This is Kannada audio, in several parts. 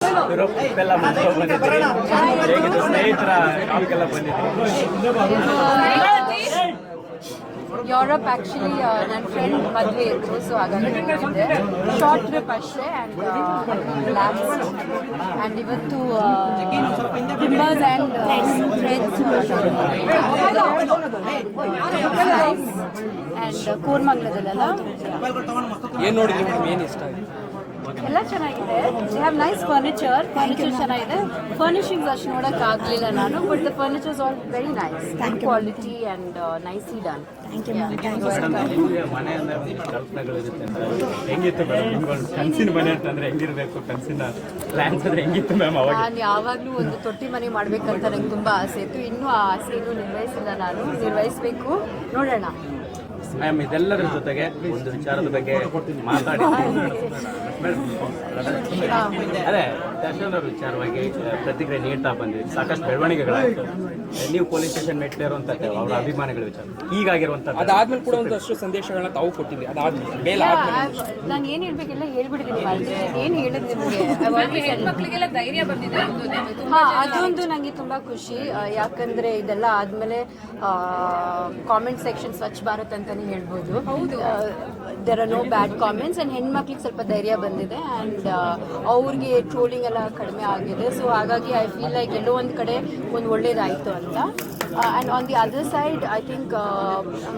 ಎಲ್ಲ ಮುಗಿಸ್ಕೊಂಡು ಬಂದಿದ್ರಿ. ಹೇಗಿತ್ತು ಸ್ನೇಹಿತರ ಕಾಲ್ಗೆಲ್ಲ ಬಂದಿದ್ರಿ? ಯುರೋಪ್ ಆ್ಯಕ್ಚುಲಿ ನನ್ನ ಫ್ರೆಂಡ್ ಮದುವೆ ಇತ್ತು, ಸೊ ಹಾಗಾಗಿ ಹೋಗಿದ್ದೆ. ಶಾರ್ಟ್ ಟ್ರಿಪ್ ಅಷ್ಟೇ. ರಿಲ್ಯಾಕ್ಸ್. ಆ್ಯಂಡ್ ಇವತ್ತು ಟಿಂಬರ್ಸ್ ಆ್ಯಂಡ್ ಫ್ರೆಂಡ್ಸ್ ಆ್ಯಂಡ್ ಕೋರ್ಮಂಗ್ಲದಲ್ಲೆಲ್ಲ ಏನು ನೋಡಿದ್ರಿ ಮೇಡಮ್, ಏನು ಇಷ್ಟ ಆಗಿದೆ? ಎಲ್ಲ ಚೆನ್ನಾಗಿದೆ. ದೇ ಹ್ಯಾವ್ ನೈಸ್ ಫರ್ನಿಚರ್ ಚೆನ್ನಾಗಿದೆ. ಫರ್ನಿಶಿಂಗ್ಸ್ ಅಷ್ಟು ನೋಡೋಕೆ ಆಗಲಿಲ್ಲ ನಾನು, but the furnitures all very nice, quality and nicely done. ನಿಮಗೆ ಮನೆ ಅಂದ್ರೆ ಕಲ್ಪನೆಗಳಿರುತ್ತೆ ಅಂತ ಹೆಂಗಿತ್ತು ಮೇಡಮ್? ನಿಮ್ಗೊಂದು ಕನಸಿನ ಮನೆ ಅಂತಂದ್ರೆ ಹೆಂಗಿರ್ಬೇಕು, ಕನಸಿನ ಪ್ಲಾನ್ಸ್ ಅಂದ್ರೆ ಹೆಂಗಿತ್ತು ಮ್ಯಾಮ್ ಅವಾಗ? ನಾನು ಯಾವಾಗಲೂ ಒಂದು ತೊಟ್ಟಿ ಮನೆ ಮಾಡಬೇಕಂತ ನಂಗೆ ತುಂಬ ಆಸೆ ಇತ್ತು. ಇನ್ನೂ ಆ ಆಸೆಯನ್ನು ನಿರ್ವಹಿಸಿಲ್ಲ, ನಾನು ನಿರ್ವಹಿಸಬೇಕು, ನೋಡೋಣ. ಮ್ಯಾಮ್ ಇದೆಲ್ಲದರ ಜೊತೆಗೆ ಒಂದು ವಿಚಾರದ ಬಗ್ಗೆ ಮಾತಾಡಿ ಅದೇ ದರ್ಶನ್ ಅವ್ರ ವಿಚಾರವಾಗಿ ಪ್ರತಿಕ್ರಿಯೆ ನೀಡ್ತಾ ಬಂದಿದೆ. ಸಾಕಷ್ಟು ಬೆಳವಣಿಗೆಗಳಾಯಿತು. ನೀವು ಪೊಲೀಸ್ ಸ್ಟೇಷನ್ ಮೆಟ್ಲಿರುವಂಥ ಅವರ ಅಭಿಮಾನಿಗಳ ವಿಚಾರ ಈಗಾಗಿರುವಂಥದ್ದು ಅದಾದ್ಮೇಲೆ ಕೂಡ ಒಂದಷ್ಟು ಸಂದೇಶಗಳನ್ನ ತಾವು ಕೊಟ್ಟಿದ್ರಿ. ಅದಾದ್ಮೇಲೆ ನಾನು ಏನು ಹೇಳ್ಬೇಕೆಲ್ಲ ಹೇಳ್ಬಿಟ್ಟಿದ್ದೀನಿ. ಏನು ಹೇಳಿದ್ ನಿಮಗೆ ಹೆಣ್ಮಕ್ಳಿಗೆಲ್ಲ ಧೈರ್ಯ ಬಂದಿದೆ. ಅದೊಂದು ನನಗೆ ತುಂಬ ಖುಷಿ. ಯಾಕಂದರೆ ಇದೆಲ್ಲ ಆದಮೇಲೆ ಕಾಮೆಂಟ್ ಸೆಕ್ಷನ್ ಸ್ವಚ್ಛ ಭಾರತ್ ಅಂತಲೇ ಹೇಳ್ಬೋದು. There are no bad comments and ಹೆಣ್ಮಕ್ಳಿಗೆ ಸ್ವಲ್ಪ ಧೈರ್ಯ ಬಂದಿದೆ ಆ್ಯಂಡ್ ಅವ್ರಿಗೆ ಟ್ರೋಲಿಂಗ್ ಎಲ್ಲ ಕಡಿಮೆ ಆಗಿದೆ. ಸೊ ಹಾಗಾಗಿ ಐ ಫೀಲ್ ಲೈಕ್ ಎಲ್ಲೋ ಒಂದು ಕಡೆ ಒಂದು ಒಳ್ಳೇದಾಯಿತು ಅಂತ. And on the other side I think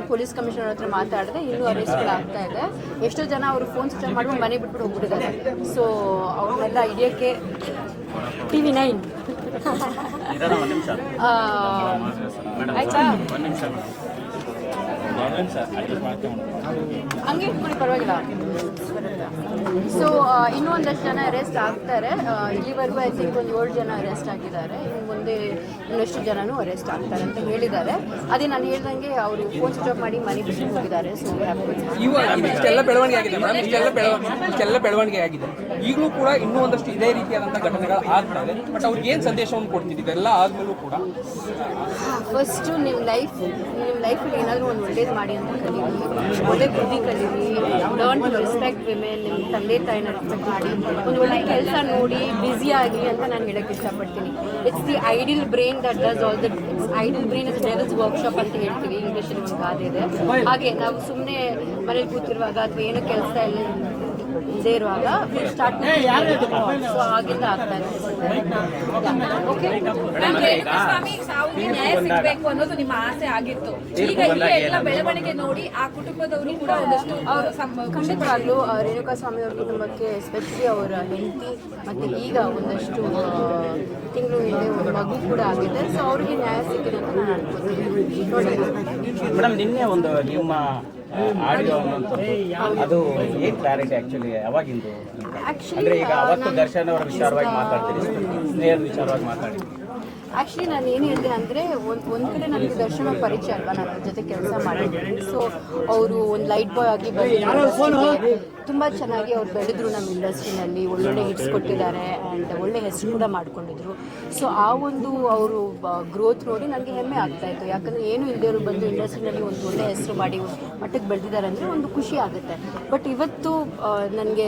police commissioner ಹತ್ರ ಮಾತಾಡಿದೆ, ಇನ್ನೂ ಅರೆಸ್ಟ್ಗಳಾಗ್ತಾ ಇದೆ. ಎಷ್ಟೋ ಜನ ಅವರು ಫೋನ್ ಸ್ವಿಚ್ ಮಾಡ್ಕೊಂಡು ಮನೆ ಬಿಟ್ಬಿಟ್ಟು ಹೋಗ್ಬಿಟ್ಟಿದ್ದಾರೆ. ಸೊ ಅವ್ರನ್ನೆಲ್ಲ ಹಿಡಿಯೋಕ್ಕೆ TV9 ಆಯ್ತಾ ಹಂಗೆ ಇಟ್ಕೊಳ್ಳಿ, ಪರವಾಗಿಲ್ಲ. ಸೊ ಇನ್ನೂ ಒಂದಷ್ಟು ಜನ ಅರೆಸ್ಟ್ ಆಗ್ತಾರೆ. ಇಲ್ಲಿವರೆಗೂ ಐ ಥಿಂಕ್ ಒಂದು 7 ಜನ ಅರೆಸ್ಟ್ ಆಗಿದ್ದಾರೆ. ಇನ್ನು ಮುಂದೆ ಇನ್ನಷ್ಟು ಜನನೂ ಅರೆಸ್ಟ್ ಆಗ್ತಾರೆ ಅಂತ ಹೇಳಿದ್ದಾರೆ. ಅದೇ ನಾನು ಹೇಳ್ದಂಗೆ ಅವರು ಫೋನ್ ಸ್ವಿಚ್ ಆಫ್ ಮಾಡಿ ಮನೆ ಬಿಟ್ಟು ಹೋಗಿದ್ದಾರೆ. ಸೊ ಇಷ್ಟೆಲ್ಲ ಬೆಳವಣಿಗೆ ಆಗಿದೆ ಮೇಡಮ್, ಇಷ್ಟೆಲ್ಲ ಬೆಳವಣಿಗೆ ಆಗಿದೆ. ಈಗಲೂ ಕೂಡ ಇನ್ನೂ ಒಂದಷ್ಟು ಇದೇ ರೀತಿಯಾದಂಥ ಘಟನೆಗಳು ಆಗ್ತವೆ. ಬಟ್ ಅವ್ರಿಗೆ ಏನು ಸಂದೇಶವನ್ನು ಕೊಡ್ತಿದ್ದೀವಿ ಇದೆಲ್ಲ ಆದ್ಮೇಲೂ ಕೂಡ? ಫಸ್ಟು ನಿಮ್ಮ ಲೈಫಲ್ಲಿ ಏನಾದರೂ ಒಂದು ಒಳ್ಳೇದು ಮಾಡಿ ಅಂತ ಕಲೀರಿ, ಒಳ್ಳೆ ಬುದ್ಧಿ ಕಲೀರಿ, ಲರ್ನ್ ಟು ರೆಸ್ಪೆಕ್ಟ್ ವಿಮೆನ್. ನಿಮ್ಮ ತಂದೆ ತಾಯಿನ ರೆಸ್ಪೆಕ್ಟ್ ಮಾಡಿ ಒಂದು ಒಳ್ಳೆ ಕೆಲಸ ನೋಡಿ ಬ್ಯುಸಿ ಆಗಿ ಅಂತ ನಾನು ಹೇಳೋಕ್ಕೆ ಇಷ್ಟಪಡ್ತೀನಿ. It's the ideal brain that does all the ideal brain is devils workshop ಅಂತ ಹೇಳ್ತೀವಿ ಇಂಗ್ಲೀಷಲ್ಲಿ ಒಂದು ಗಾದೆ ಇದೆ. ಹಾಗೆ ನಾವು ಸುಮ್ಮನೆ ಮನೇಲಿ ಕೂತಿರುವಾಗ ಅಥವಾ ಏನೋ ಕೆಲಸ ಎಲ್ಲ ಇದೇ ಇರುವಾಗ ಸ್ಟಾರ್ಟ್ ಸೊ ಆಗಿಂದ ಆಗ್ತಾ ಇದೆ. ಓಕೆ, ಸ್ವಾಮಿ ಸಾವಿಗೆ ನ್ಯಾಯ ಸಿಗಬೇಕು ಅನ್ನೋದು ನಿಮ್ಮ ಆಸೆ ಆಗಿತ್ತು. ಈಗ ಈ ಎಲ್ಲ ಬೆಳವಣಿಗೆ ನೋಡಿ ಆ ಕುಟುಂಬದವರು ಕೂಡ ಒಂದಷ್ಟು ಖಂಡಿತವಾಗ್ಲೂ ರೇಣುಕಾ ಸ್ವಾಮಿ ಅವ್ರ ಕುಟುಂಬಕ್ಕೆ ಎಸ್ಪೆಷಲಿ ಅವರ ಹೆಂಡತಿ ಮತ್ತು ಈಗ ಒಂದಷ್ಟು ತಿಂಗಳು ಹಿಂದೆ ಒಂದು ಮಗು ಕೂಡ ಆಗಿದೆ. ಸೊ ಅವ್ರಿಗೆ ನ್ಯಾಯ ಸಿಕ್ಕಿದೆ ಅಂತ ನಾನು ಅನ್ಕೋತೀನಿ. ಮೇಡಮ್ ನಿನ್ನೆ ಒಂದು ನಿಮ್ಮ ಆಡಿಯೋ ಅದು ಏನ್ ಕ್ಲಾರಿಟಿ ಆಕ್ಚುಲಿ ಯಾವಾಗಿಂದು? ಅಂದ್ರೆ ಈಗ ಅವತ್ತು ದರ್ಶನ್ ಅವರ ವಿಚಾರವಾಗಿ ಮಾತಾಡ್ತೀರಿ, ಸ್ನೇಹದ ವಿಚಾರವಾಗಿ ಮಾತಾಡಿ. ಆ್ಯಕ್ಚುಲಿ ನಾನು ಏನು ಹೇಳಿದೆ ಅಂದರೆ ಒಂದು ಕಡೆ ನನಗೆ ದರ್ಶನ ಪರಿಚಯ ಅಲ್ವಾ, ನಾನು ಅವ್ರ ಜೊತೆ ಕೆಲಸ ಮಾಡಿದ್ದೀನಿ. ಸೊ ಅವರು ಒಂದು ಲೈಟ್ ಬಾಯ್ ಆಗಿ ಬಂದು ತುಂಬ ಚೆನ್ನಾಗಿ ಅವ್ರು ಬೆಳೆದ್ರು ನಮ್ಮ ಇಂಡಸ್ಟ್ರಿನಲ್ಲಿ. ಒಳ್ಳೊಳ್ಳೆ ಹಿಟ್ಸ್ ಕೊಟ್ಟಿದ್ದಾರೆ ಆ್ಯಂಡ್ ಒಳ್ಳೆ ಹೆಸರು ಕೂಡ ಮಾಡ್ಕೊಂಡಿದ್ರು. ಸೊ ಆ ಒಂದು ಅವರು ಗ್ರೋತ್ ನೋಡಿ ನನಗೆ ಹೆಮ್ಮೆ ಆಗ್ತಾಯಿತ್ತು. ಯಾಕಂದರೆ ಏನು ಇಲ್ಲದೆ ಬಂದು ಇಂಡಸ್ಟ್ರಿನಲ್ಲಿ ಒಂದು ಒಳ್ಳೆ ಹೆಸರು ಮಾಡಿ ಮಟ್ಟಕ್ಕೆ ಬೆಳೆದಿದ್ದಾರೆ ಅಂದರೆ ಒಂದು ಖುಷಿ ಆಗುತ್ತೆ. ಬಟ್ ಇವತ್ತು ನನಗೆ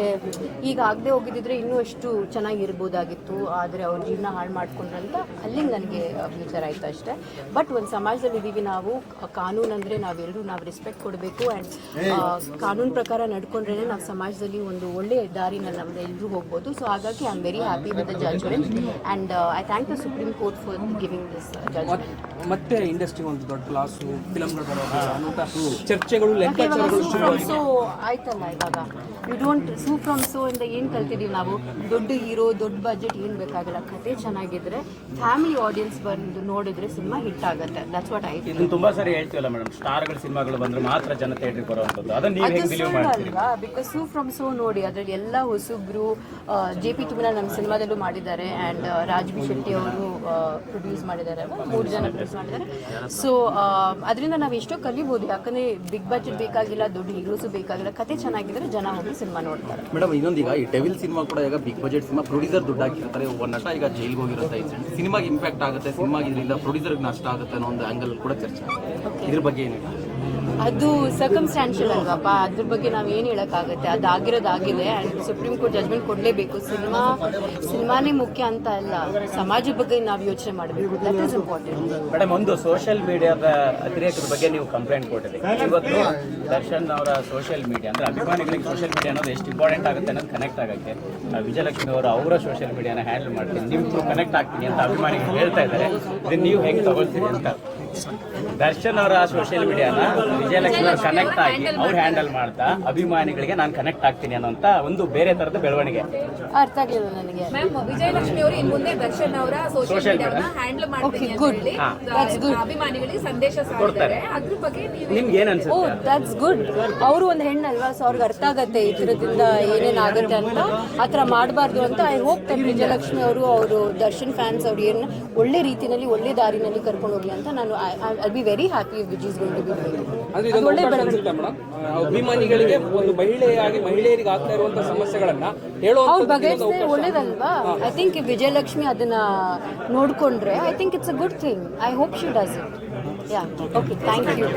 ಈಗ ಆಗದೆ ಹೋಗಿದ್ದಿದ್ರೆ ಇನ್ನೂ ಎಷ್ಟು ಚೆನ್ನಾಗಿರ್ಬೋದಾಗಿತ್ತು. ಆದರೆ ಅವ್ರ ಜೀವನ ಹಾಳು ಮಾಡ್ಕೊಂಡ್ರಂತ ಅಲ್ಲಿಂದ ನನಗೆ ಬೇಜಾರ ಆಯಿತು ಅಷ್ಟೇ. ಬಟ್ ಒಂದು ಸಮಾಜದಲ್ಲಿ ಇದ್ದೀವಿ ನಾವು, ಕಾನೂನು ಅಂದರೆ ನಾವೆಲ್ಲರೂ ರೆಸ್ಪೆಕ್ಟ್ ಕೊಡಬೇಕು ಆ್ಯಂಡ್ ಕಾನೂನು ಪ್ರಕಾರ ನಡ್ಕೊಂಡ್ರೇ ನಾವು ಸಮಾಜದಲ್ಲಿ ಒಂದು ಒಳ್ಳೆಯ ದಾರಿನಲ್ಲಿ ನಮ್ದು ಎಲ್ಲರೂ ಹೋಗ್ಬೋದು. ಸೊ ಹಾಗಾಗಿ I am very happy with the judgement and I thank the supreme court for giving this judgement. ಮತ್ತೆ ಇಂಡಸ್ಟ್ರಿ ಒಂದು ದೊಡ್ಡ ಕ್ಲಾಸು ಫಿಲಮ್ಗಳು ಬರೋದು ಚರ್ಚೆಗಳು ಲೆಕ್ಕಾಚಾರಗಳು ಸೊ ಆಯ್ತಲ್ಲ. ಇವಾಗ you don't sue from so ಇಂದ ಏನು ಕಲ್ತಿದ್ದೀವಿ ನಾವು? ದೊಡ್ಡ ಹೀರೋ, ದೊಡ್ಡ ಬಜೆಟ್ ಏನು ಬೇಕಾಗಿಲ್ಲ. ಕತೆ ಚೆನ್ನಾಗಿದ್ರೆ ಫ್ಯಾಮಿಲಿ ಆಡಿಯನ್ಸ್ ಬಂದು ನೋಡಿದ್ರೆ ಸಿನಿಮಾ ಹಿಟ್ ಆಗುತ್ತೆ. ದಟ್ಸ್ ವಾಟ್ ಐ ಇದನ್ನ ತುಂಬಾ ಸರಿ ಹೇಳ್ತೀವಲ್ಲ ಮೇಡಮ್, ಸ್ಟಾರ್ಗಳ ಸಿನಿಮಾಗಳು ಬಂದ್ರೆ ಮಾತ್ರ ಜನ ಥಿಯೇಟರ್ಗೆ ಬರುವಂಥದ್ದು. ಅದನ್ನ ನೀವು ಹೇಗೆ ಬಿಲೀವ್ ಮಾಡ್ತೀರಿ? ಅಲ್ವಾ, ಬಿಕಾಸ್ ಸೂ ಫ್ರಮ್ ಸೋ ನೋಡಿ ಅದರಲ್ಲಿ ಎಲ್ಲ ಹೊಸಬ್ರು. JP ತುಮನ ನಮ್ಮ ಸಿನಿಮಾದಲ್ಲೂ ಮಾಡಿದ್ದಾರೆ ಆ್ಯಂಡ್ ರಾಜ್ಬಿ ಶೆಟ್ಟಿ ಅವರು ಪ್ರೊಡ್ಯೂಸ್ ಮಾಡಿದ್ದಾರೆ, 3 ಜನ ಪ್ರೊಡ್ಯೂಸ್ ಮಾಡಿದ್ದಾರೆ. ಸೊ ಅದರಿಂದ ನಾವು ಎಷ್ಟೋ ಕಲಿಬೋದು. ಯಾಕಂದರೆ ಬಿಗ್ ಬಜೆಟ್ ಬೇಕಾಗಿಲ್ಲ, ದೊಡ್ಡ ಹೀರೋಸು ಬೇಕಾಗಿಲ್ಲ, ಕತೆ ಚೆನ್ನಾಗಿದ್ರೆ ಜನ ಹೋಗಿ ಸಿನಿಮಾ ನೋಡ್ತಾರೆ. ಮೇಡಮ್ ಇನ್ನೊಂದೀಗ ಈ ಡೆವಿಲ್ ಸಿನಿಮಾ ಕೂಡ ಈಗ ಬಿಗ್ ಬಜೆಟ್ ಸಿನಿಮಾ, ಪ್ರೊಡ್ಯೂಸರ್ ದುಡ್ಡು ಹಾಕಿರ್ತಾರೆ, ಒಬ್ಬ ನಟ ಈಗ ಜೈಲ್ಗೆ ಹೋಗಿರುತ್ತೆ, ಸಿನಿಮಾಗೆ ಇಂಪ್ಯಾಕ್ಟ್ ಆಗುತ್ತೆ, ಸಿನಿಮಾಗೆ ಇದರಿಂದ ಪ್ರೊಡ್ಯೂಸರ್ಗೆ ನಷ್ಟ ಆಗುತ್ತೆ ಅನ್ನೋ ಒಂದು ಆ್ಯಂಗಲ್ ಕೂಡ ಚರ್ಚೆ. ಇದ್ರ ಬಗ್ಗೆ ಏನಿಲ್ಲ? ಅದು ಸರ್ಕಮ್ಸ್ಟ್ಯಾನ್ಷಿಯಲ್ ಅಲ್ವಪ್ಪ, ಅದ್ರ ಬಗ್ಗೆ ನಾವು ಏನು ಹೇಳೋಕ್ಕಾಗುತ್ತೆ. ಅದಾಗಿರೋದಾಗಿದೆ ಆ್ಯಂಡ್ ಸುಪ್ರೀಂ ಕೋರ್ಟ್ ಜಜ್ಮೆಂಟ್ ಕೊಡಲೇಬೇಕು. ಸಿನಿಮಾನೇ ಮುಖ್ಯ ಅಂತ ಅಲ್ಲ, ಸಮಾಜದ ಬಗ್ಗೆ ನಾವು ಯೋಚನೆ ಮಾಡಬೇಕು. That is important. ಮೇಡಮ್, ಒಂದು ಸೋಷಿಯಲ್ ಮೀಡಿಯಾದ ಅತಿರೇಕದ ಬಗ್ಗೆ ನೀವು ಕಂಪ್ಲೇಂಟ್ ಕೊಟ್ಟಿದೆ. ಇವತ್ತು ದರ್ಶನ್ ಅವರ ಸೋಷಿಯಲ್ ಮೀಡಿಯಾ ಅಂದ್ರೆ ಅಭಿಮಾನಿಗಳಿಗೆ ಸೋಷಿಯಲ್ ಮೀಡಿಯಾ ಅನ್ನೋದು ಎಷ್ಟು ಇಂಪಾರ್ಟೆಂಟ್ ಆಗುತ್ತೆ ಅನ್ನೋದು ಕನೆಕ್ಟ್ ಆಗೋಕ್ಕೆ ವಿಜಯಲಕ್ಷ್ಮಿ ಅವರು ಅವರ ಸೋಷಿಯಲ್ ಮೀಡಿಯಾನ ಹ್ಯಾಂಡಲ್ ಮಾಡ್ತೀನಿ, ನಿಮ್ಮ ಥ್ರೂ ಕನೆಕ್ಟ್ ಆಗ್ತೀನಿ ಅಂತ ಅಭಿಮಾನಿಗಳು ಹೇಳ್ತಾ ಇದ್ದಾರೆ. ಇದನ್ನು ನೀವು ಹೆಂಗೆ ತಗೊಳ್ತೀರಿ ಅಂತ? ದರ್ಶನ್ ಅವರ ಸೋಷಿಯಲ್ ಮೀಡಿಯಾನ ವಿಜಯಲಕ್ಷ್ಮಿ ಅವರು ಕನೆಕ್ಟ್ ಆಗಿ ಅವ್ರು ಹ್ಯಾಂಡಲ್ ಮಾಡ್ತಾ ಅಭಿಮಾನಿಗಳಿಗೆ ನಾನು ಕನೆಕ್ಟ್ ಆಗ್ತೀನಿ ಅನ್ನೋಂಥ ಒಂದು ಬೇರೆ ಥರದ ಬೆಳವಣಿಗೆ. ಅರ್ಥ ಆಗಲಿಲ್ಲ ನನಗೆ. ಮ್ಯಾಮ್, ವಿಜಯಲಕ್ಷ್ಮಿ ಅವರು ಇನ್ ಮುಂದೆ ದರ್ಶನ್ ಅವರ ಸೋಷಿಯಲ್ ಮೀಡಿಯಾನ ಹ್ಯಾಂಡಲ್ ಮಾಡ್ತೀನಿ ಅಂತ ಹೇಳಿ ಅಭಿಮಾನಿಗಳಿಗೆ ಸಂದೇಶ ಸಾರಿದ್ದಾರೆ. ಅದ್ರ ಬಗ್ಗೆ ನಿಮ್ಗೆ ಏನ್ ಅನ್ಸುತ್ತೆ? ಓ, ದಟ್ಸ್ ಗುಡ್. ಅವರು ಒಂದು ಹೆಣ್ಣಲ್ವಾ, ಸೊ ಅವ್ರಿಗೆ ಅರ್ಥ ಆಗತ್ತೆ ಈ ಥರದಿಂದ ಏನೇನಾಗುತ್ತೆ ಅಂತ. ಆ ಥರ ಮಾಡಬಾರ್ದು ಅಂತ ಐ ಹೋಪ್ ದಟ್ ವಿಜಯಲಕ್ಷ್ಮಿ ಅವರು ದರ್ಶನ್ ಫ್ಯಾನ್ಸ್ ಅವ್ರು ಏನು ಒಳ್ಳೆ ರೀತಿಯಲ್ಲಿ ಒಳ್ಳೆ ದಾರಿನಲ್ಲಿ ಕರ್ಕೊಂಡು ಹೋಗ್ಲಿ ಅಂತ ನಾನು I be very happy which is going to be ಅಂದ್ರೆ ಇದೊಂದು ಅವಕಾಶ ಅನ್ಸುತ್ತೆ ಮೇಡಮ್, ಅಭಿಮಾನಿಗಳಿಗೆ ಒಂದು ಮಹಿಳೆಯರಿಗೆ ಆಗ್ತಾ ಇರುವಂತಹ ಸಮಸ್ಯೆಗಳನ್ನ ಅವ್ರ ಹೇಳುವಂತ ಬಗೆಹರಿಸಿದ್ರೆ ಒಳ್ಳೇದಲ್ವಾ? ಐ ಥಿಂಕ್ ವಿಜಯಲಕ್ಷ್ಮಿ ಅದನ್ನ ನೋಡ್ಕೊಂಡ್ರೆ I think it's a good thing. I hope she does it. Yeah, okay, thank you.